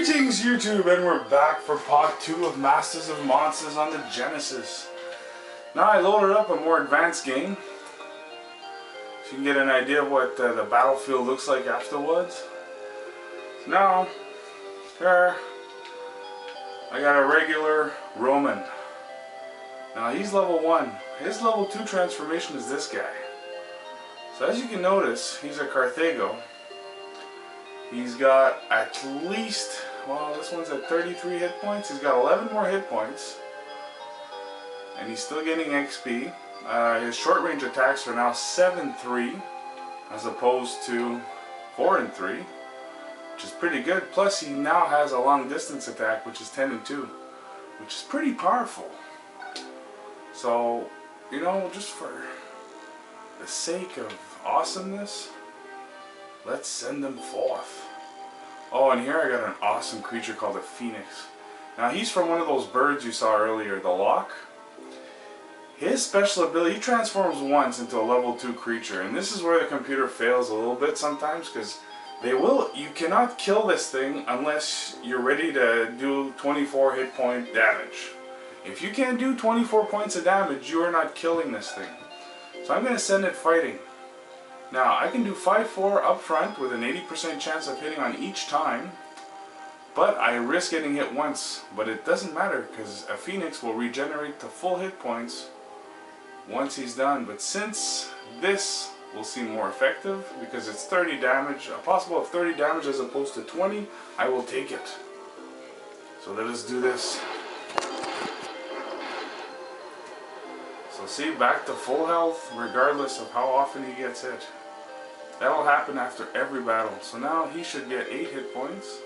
Greetings YouTube, and we're back for part 2 of Masters of Monsters on the Genesis. Now I loaded up a more advanced game, so you can get an idea of what the battlefield looks like afterwards. So now, here, I got a regular Roman. Now he's level 1. His level 2 transformation is this guy. So as you can notice, he's a Carthago. He's got at least, well, this one's at 33 hit points. He's got 11 more hit points. And he's still getting XP. His short range attacks are now 7-3 as opposed to 4-3, which is pretty good. Plus he now has a long distance attack, which is 10-2, which is pretty powerful. So, you know, just for the sake of awesomeness, let's send them forth. Oh, and here I got an awesome creature called a Phoenix. Now he's from one of those birds you saw earlier, the Lock. His special ability, he transforms once into a level 2 creature, and this is where the computer fails a little bit sometimes, because you cannot kill this thing unless you're ready to do 24 hit point damage. If you can't do 24 points of damage, you are not killing this thing. So I'm going to send it fighting. Now, I can do 5-4 up front with an 80% chance of hitting on each time, but I risk getting hit once. But it doesn't matter, because a Phoenix will regenerate to full hit points once he's done. But since this will seem more effective, because it's 30 damage, a possible of 30 damage as opposed to 20, I will take it. So let us do this. So see, back to full health regardless of how often he gets hit. That'll happen after every battle. So now he should get 8 hit points.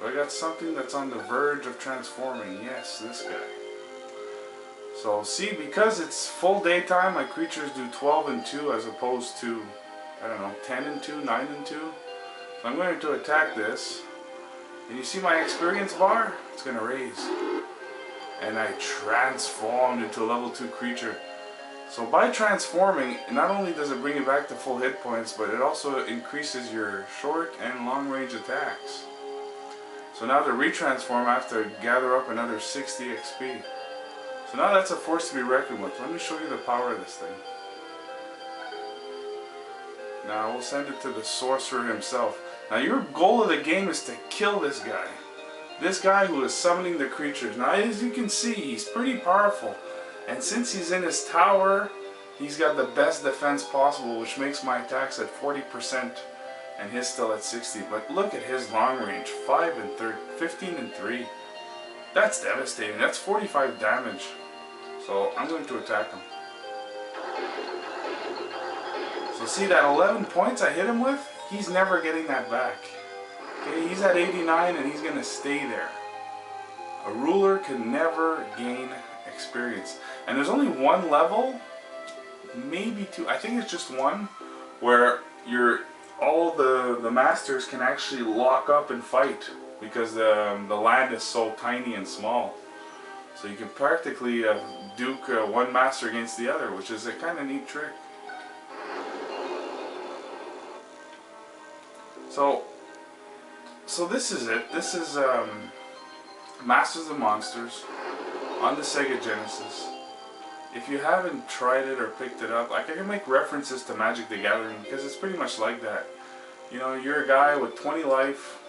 But I got something that's on the verge of transforming. Yes, this guy. So see, because it's full daytime, my creatures do 12-2 as opposed to, I don't know, 10-2, 9-2. So I'm going to attack this. And you see my experience bar? It's going to raise. And I transformed into a level 2 creature. So by transforming, not only does it bring you back to full hit points, but it also increases your short and long range attacks. So now to retransform, I have to gather up another 60 XP. So now that's a force to be reckoned with. Let me show you the power of this thing. Now we'll send it to the sorcerer himself. Now your goal of the game is to kill this guy. This guy who is summoning the creatures. Now as you can see, he's pretty powerful. And since he's in his tower, he's got the best defense possible, which makes my attacks at 40% and his still at 60. But look at his long range, 15-3. That's devastating. That's 45 damage. So I'm going to attack him. So see that 11 points I hit him with? He's never getting that back. Okay, he's at 89 and he's going to stay there. A ruler can never gain experience. And there's only one level, maybe two, I think it's just one, where all the masters can actually lock up and fight, because the land is so tiny and small. So you can practically duke one master against the other, which is a kind of neat trick. So this is it. This is Masters of Monsters on the Sega Genesis. If you haven't tried it or picked it up, I can make references to Magic the Gathering, because it's pretty much like that. You know, you're a guy with 20 life,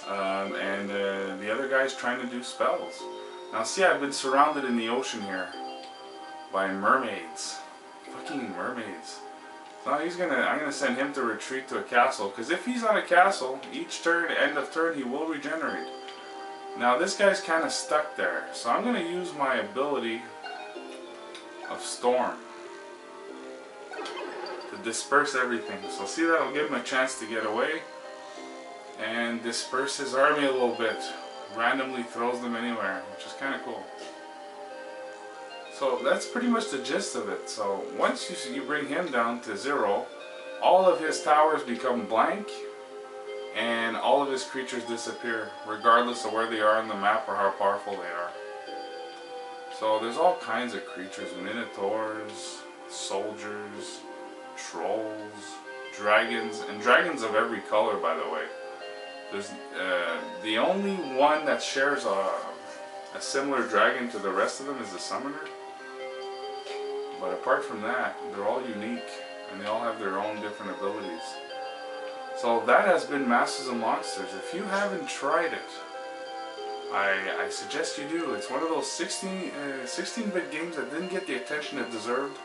and the other guy's trying to do spells. Now see, I've been surrounded in the ocean here by mermaids. Fucking mermaids. So now I'm gonna send him to retreat to a castle, because if he's on a castle, each turn, end of turn, he will regenerate. Now this guy's kind of stuck there, so I'm going to use my ability of Storm to disperse everything. So see, that will give him a chance to get away and disperse his army a little bit. Randomly throws them anywhere, which is kind of cool. So that's pretty much the gist of it. So once you bring him down to 0, all of his towers become blank, and all of his creatures disappear, regardless of where they are on the map or how powerful they are. So there's all kinds of creatures: minotaurs, soldiers, trolls, dragons, and dragons of every color, by the way. There's the only one that shares a similar dragon to the rest of them is the Summoner. But apart from that, they're all unique and they all have their own different abilities. So that has been Masters of Monsters. If you haven't tried it, I suggest you do. It's one of those 16-bit games that didn't get the attention it deserved.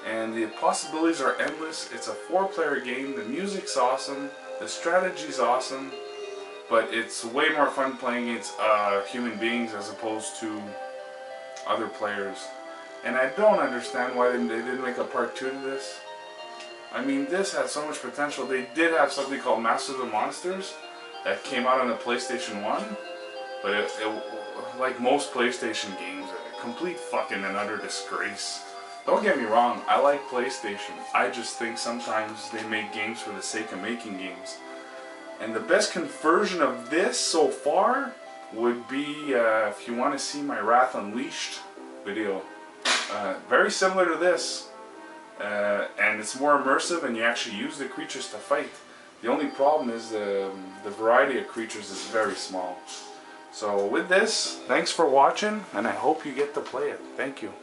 And the possibilities are endless. It's a 4-player game. The music's awesome. The strategy's awesome. But it's way more fun playing against human beings as opposed to other players. And I don't understand why they didn't make a part 2 to this. I mean, this had so much potential. They did have something called Masters of Monsters that came out on the PlayStation 1. But it like most PlayStation games, a complete fucking and utter disgrace. Don't get me wrong, I like PlayStation. I just think sometimes they make games for the sake of making games. And the best conversion of this so far would be, if you want to see my Wrath Unleashed video. Very similar to this. And it's more immersive and you actually use the creatures to fight. The only problem is the variety of creatures is very small. So with this, thanks for watching and I hope you get to play it. Thank you.